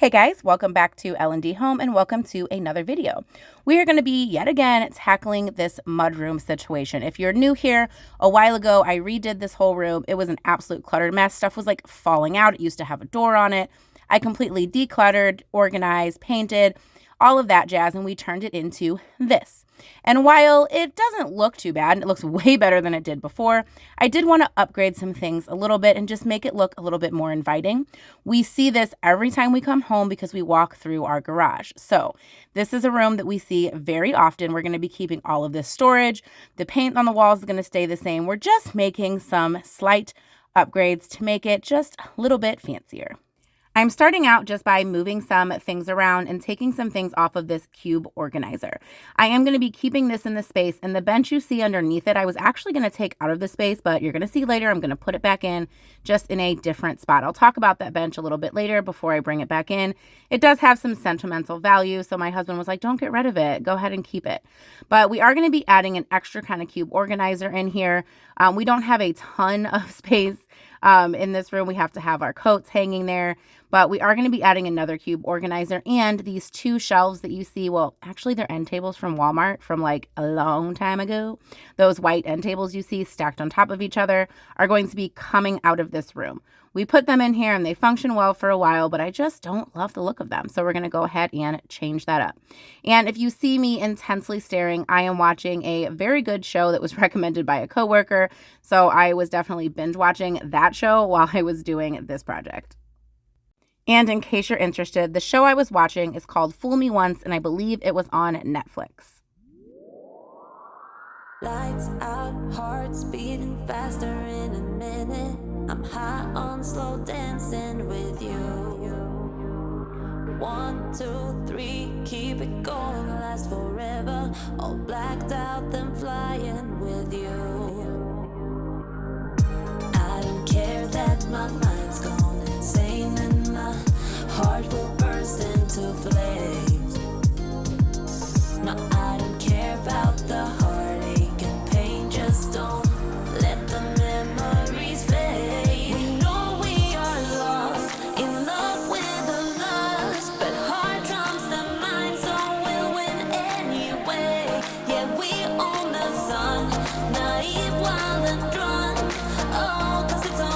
Hey guys, welcome back to L&D Home and welcome to another video. We are going to be yet again tackling this mudroom situation. If you're new here, a while ago I redid this whole room. It was an absolute cluttered mess. Stuff was like falling out. It used to have a door on it. I completely decluttered, organized, painted, all of that jazz, and we turned it into this. And while it doesn't look too bad, and it looks way better than it did before, I did want to upgrade some things a little bit and just make it look a little bit more inviting. We see this every time we come home because we walk through our garage. So this is a room that we see very often. We're going to be keeping all of this storage. The paint on the walls is going to stay the same. We're just making some slight upgrades to make it just a little bit fancier. I'm starting out just by moving some things around and taking some things off of this cube organizer. I am going to be keeping this in the space, and the bench you see underneath it, I was actually going to take out of the space, but you're going to see later I'm going to put it back in just in a different spot. I'll talk about that bench a little bit later before I bring it back in. It does have some sentimental value, so my husband was like, don't get rid of it. Go ahead and keep it. But we are going to be adding an extra kind of cube organizer in here. We don't have a ton of space in this room. We have to have our coats hanging there, but we are going to be adding another cube organizer, and these two shelves that you see, well, actually they're end tables from Walmart from like a long time ago. Those white end tables you see stacked on top of each other are going to be coming out of this room. We put them in here and they function well for a while, but I just don't love the look of them. So we're going to go ahead and change that up. And if you see me intensely staring, I am watching a very good show that was recommended by a coworker. So I was definitely binge watching that show while I was doing this project. And in case you're interested, the show I was watching is called Fool Me Once, and I believe it was on Netflix. Lights out, hearts beating faster in a minute. I'm high on slow dancing with you. 1, 2, 3, keep it going, last forever. All blacked out, then flying with you. I don't care that my mind's gone insane and my heart will burst into flames. No, I don't care about the heartache and pain, just don't let the memories fade. We know we are lost, in love with the lust, but heart trumps the mind, so we'll win anyway. Yeah, we own the sun, naive, wild and drunk. Oh, 'cause it's all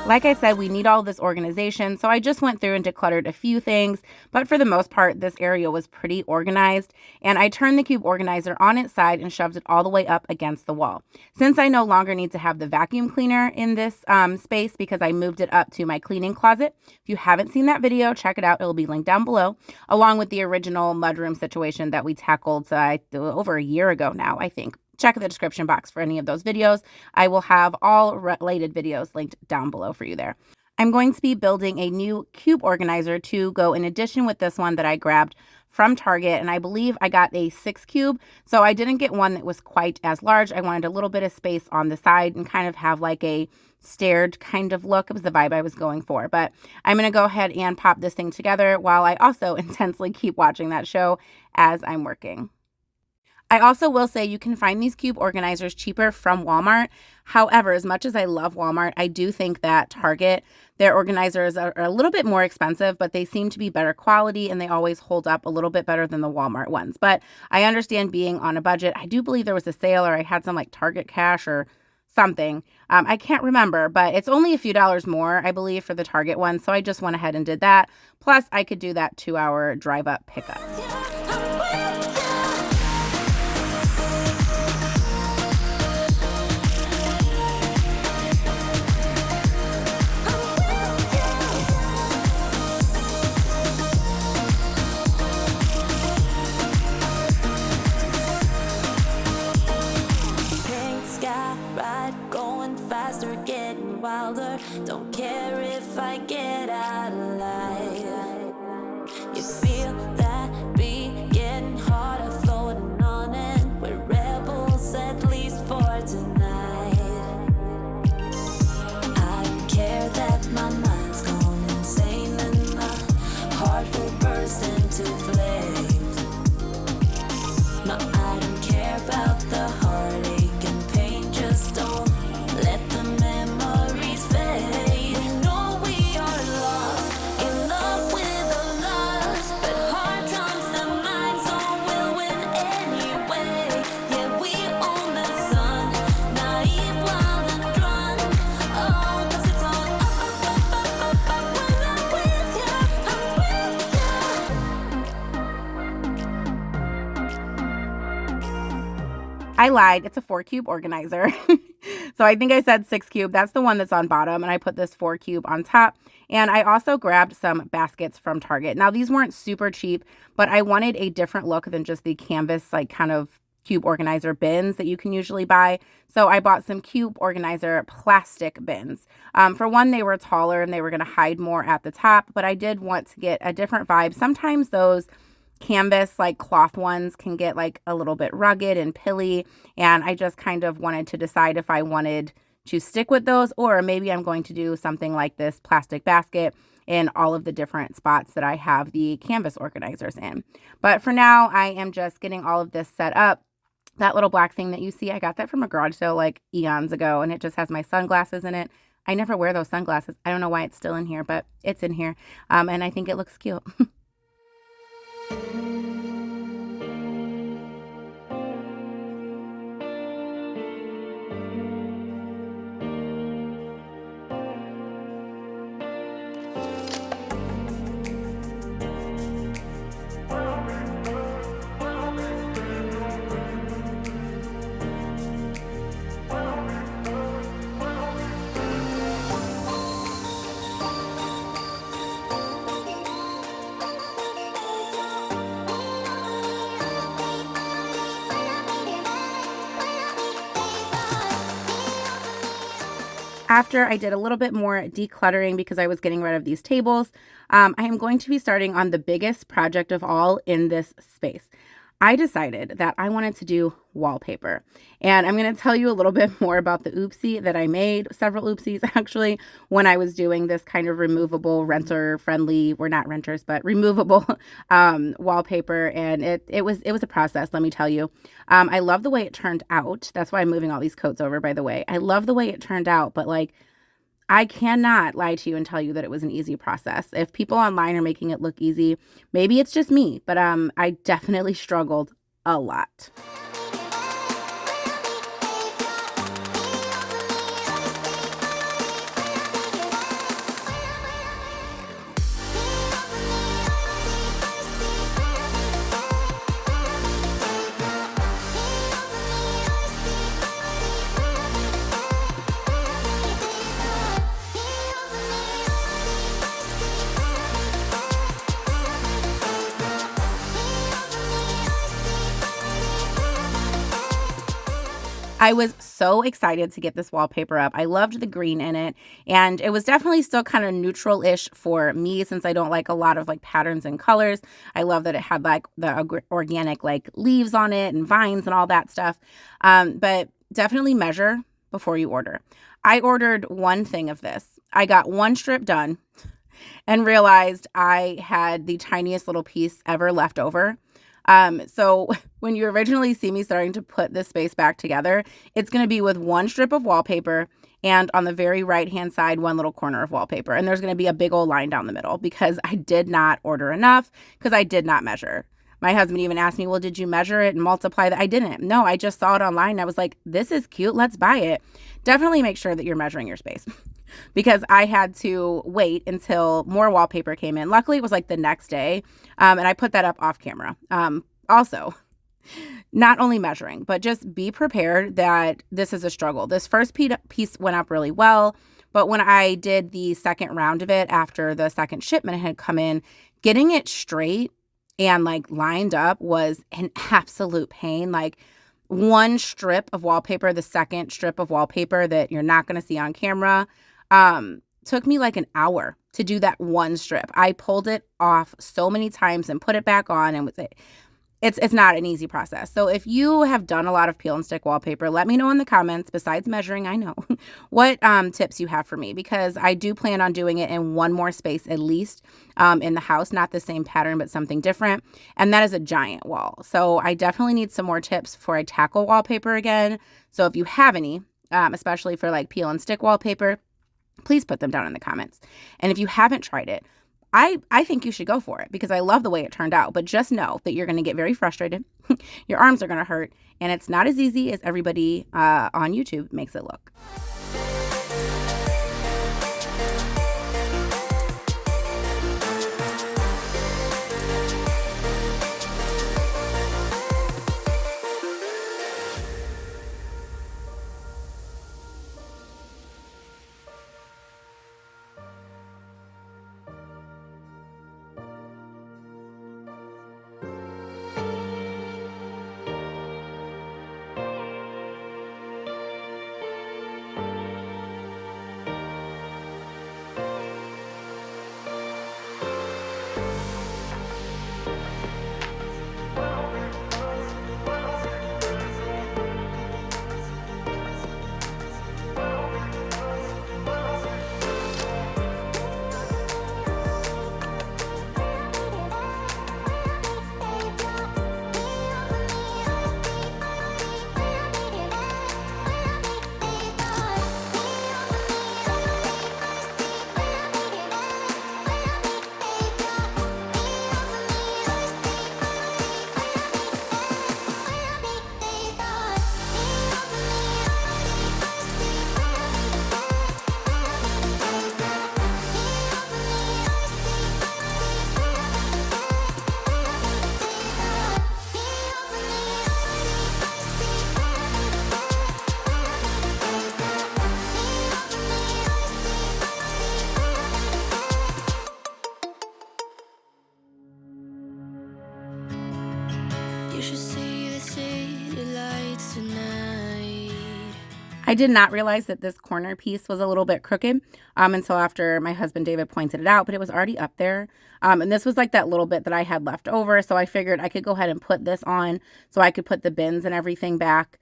Like I said, we need all this organization, so I just went through and decluttered a few things, but for the most part, this area was pretty organized, and I turned the cube organizer on its side and shoved it all the way up against the wall. Since I no longer need to have the vacuum cleaner in this space because I moved it up to my cleaning closet, if you haven't seen that video, check it out. It will be linked down below, along with the original mudroom situation that we tackled over a year ago now, I think. Check the description box for any of those videos. I will have all related videos linked down below for you there. I'm going to be building a new cube organizer to go in addition with this one that I grabbed from Target, and I believe I got a 6 cube, so I didn't get one that was quite as large. I wanted a little bit of space on the side and kind of have like a stared kind of look. It was the vibe I was going for, but I'm going to go ahead and pop this thing together while I also intensely keep watching that show as I'm working. I also will say you can find these cube organizers cheaper from Walmart. However, as much as I love Walmart, I do think that Target, their organizers are a little bit more expensive, but they seem to be better quality and they always hold up a little bit better than the Walmart ones. But I understand being on a budget. I do believe there was a sale or I had some like Target cash or something. I can't remember, but it's only a few dollars more, I believe, for the Target one. So I just went ahead and did that. Plus, I could do that 2-hour drive up pickup. Wilder, don't care if I get out of line. You feel that beat getting harder, floating on it. We're rebels at least for tonight. I don't care that my mind's gone insane and my heart will burst into flames. No, I don't care about the heartache and pain, just don't let the memories fade. We know we are lost. I lied. It's a 4-cube organizer. So I think I said 6-cube. That's the one that's on bottom. And I put this 4-cube on top. And I also grabbed some baskets from Target. Now, these weren't super cheap, but I wanted a different look than just the canvas, like kind of cube organizer bins that you can usually buy. So I bought some cube organizer plastic bins. For one, they were taller and they were going to hide more at the top, but I did want to get a different vibe. Sometimes those canvas like cloth ones can get like a little bit rugged and pilly, and I just kind of wanted to decide if I wanted to stick with those, or maybe I'm going to do something like this plastic basket in all of the different spots that I have the canvas organizers in. But for now, I am just getting all of this set up. That little black thing that you see, I got that from a garage sale like eons ago, and it just has my sunglasses in it. I never wear those sunglasses. I don't know why it's still in here, but it's in here, and I think it looks cute. After I did a little bit more decluttering because I was getting rid of these tables, I am going to be starting on the biggest project of all in this space. I decided that I wanted to do wallpaper, and I'm going to tell you a little bit more about the oopsie that I made, several oopsies actually, when I was doing this kind of removable, renter-friendly, we're not renters, but removable wallpaper, and it was a process, let me tell you. I love the way it turned out. That's why I'm moving all these coats over, by the way. I love the way it turned out, but like, I cannot lie to you and tell you that it was an easy process. If people online are making it look easy, maybe it's just me, but I definitely struggled a lot. I was so excited to get this wallpaper up. I loved the green in it, and it was definitely still kind of neutral-ish for me since I don't like a lot of like patterns and colors. I love that it had like the organic like leaves on it and vines and all that stuff. But definitely measure before you order. I ordered one thing of this. I got one strip done and realized I had the tiniest little piece ever left over. So when you originally see me starting to put this space back together, it's going to be with one strip of wallpaper and on the very right-hand side, one little corner of wallpaper. And there's going to be a big old line down the middle because I did not order enough because I did not measure. My husband even asked me, well, did you measure it and multiply that? I didn't. No, I just saw it online. I was like, this is cute. Let's buy it. Definitely make sure that you're measuring your space because I had to wait until more wallpaper came in. Luckily, it was like the next day, and I put that up off camera. Also, not only measuring, but just be prepared that this is a struggle. This first piece went up really well, but when I did the second round of it after the second shipment had come in, getting it straight and like lined up was an absolute pain. Like one strip of wallpaper, the second strip of wallpaper that you're not going to see on camera, took me like an hour to do that one strip. I pulled it off so many times and put it back on, and it's not an easy process. So if you have done a lot of peel and stick wallpaper, let me know in the comments, besides measuring, I know, what tips you have for me, because I do plan on doing it in one more space at least in the house, not the same pattern, but something different. And that is a giant wall. So I definitely need some more tips before I tackle wallpaper again. So if you have any, especially for like peel and stick wallpaper, please put them down in the comments. And if you haven't tried it, I think you should go for it because I love the way it turned out. But just know that you're going to get very frustrated. Your arms are going to hurt. And it's not as easy as everybody on YouTube makes it look. I did not realize that this corner piece was a little bit crooked until after my husband David pointed it out, but it was already up there. And this was like that little bit that I had left over, so I figured I could go ahead and put this on so I could put the bins and everything back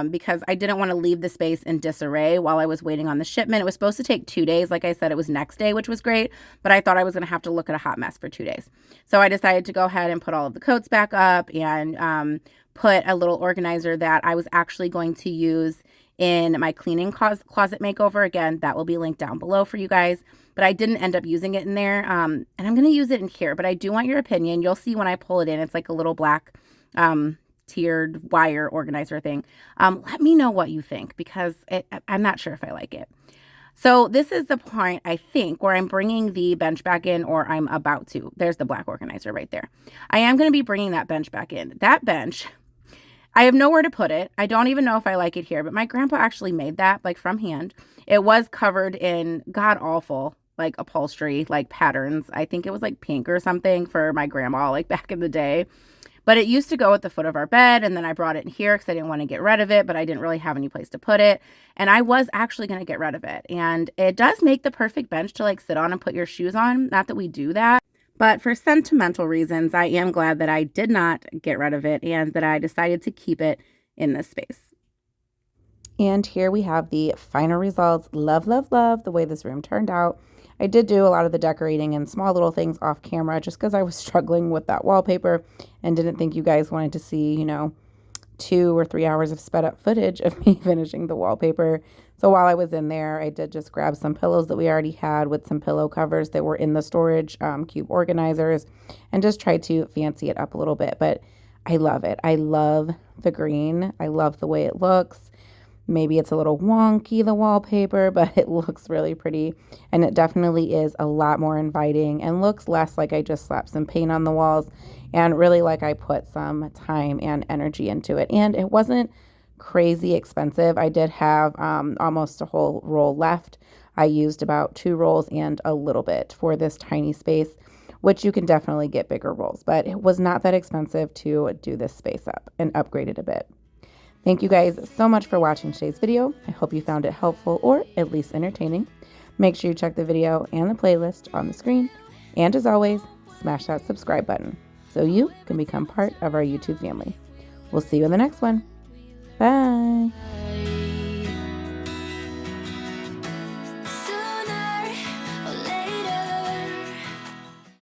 because I didn't want to leave the space in disarray while I was waiting on the shipment. It was supposed to take 2 days. Like I said, it was next day, which was great, but I thought I was going to have to look at a hot mess for 2 days. So I decided to go ahead and put all of the coats back up and put a little organizer that I was actually going to use in my cleaning closet makeover. Again, that will be linked down below for you guys, but I didn't end up using it in there. And I'm going to use it in here, but I do want your opinion. You'll see when I pull it in, it's like a little black tiered wire organizer thing. Let me know what you think because I'm not sure if I like it. So this is the point, I think, where I'm bringing the bench back in, or I'm about to. There's the black organizer right there. I am going to be bringing that bench back in. That bench, I have nowhere to put it. I don't even know if I like it here, but my grandpa actually made that like from hand. It was covered in god awful like upholstery, like patterns. I think it was like pink or something for my grandma like back in the day. But it used to go at the foot of our bed, and then I brought it in here because I didn't want to get rid of it, but I didn't really have any place to put it. And I was actually going to get rid of it. And it does make the perfect bench to like sit on and put your shoes on. Not that we do that. But for sentimental reasons, I am glad that I did not get rid of it and that I decided to keep it in this space. And here we have the final results. Love, love, love the way this room turned out. I did do a lot of the decorating and small little things off camera just because I was struggling with that wallpaper and didn't think you guys wanted to see, 2 or 3 hours of sped up footage of me finishing the wallpaper. So while I was in there, I did just grab some pillows that we already had with some pillow covers that were in the storage cube organizers and just tried to fancy it up a little bit. But I love it. I love the green. I love the way it looks. Maybe it's a little wonky, the wallpaper, but it looks really pretty. And it definitely is a lot more inviting and looks less like I just slapped some paint on the walls and really like I put some time and energy into it. And it wasn't crazy expensive. I did have almost a whole roll left. I used about 2 rolls and a little bit for this tiny space, which you can definitely get bigger rolls. But it was not that expensive to do this space up and upgrade it a bit. Thank you guys so much for watching today's video. I hope you found it helpful or at least entertaining. Make sure you check the video and the playlist on the screen. And as always, smash that subscribe button so you can become part of our YouTube family. We'll see you in the next one. Bye.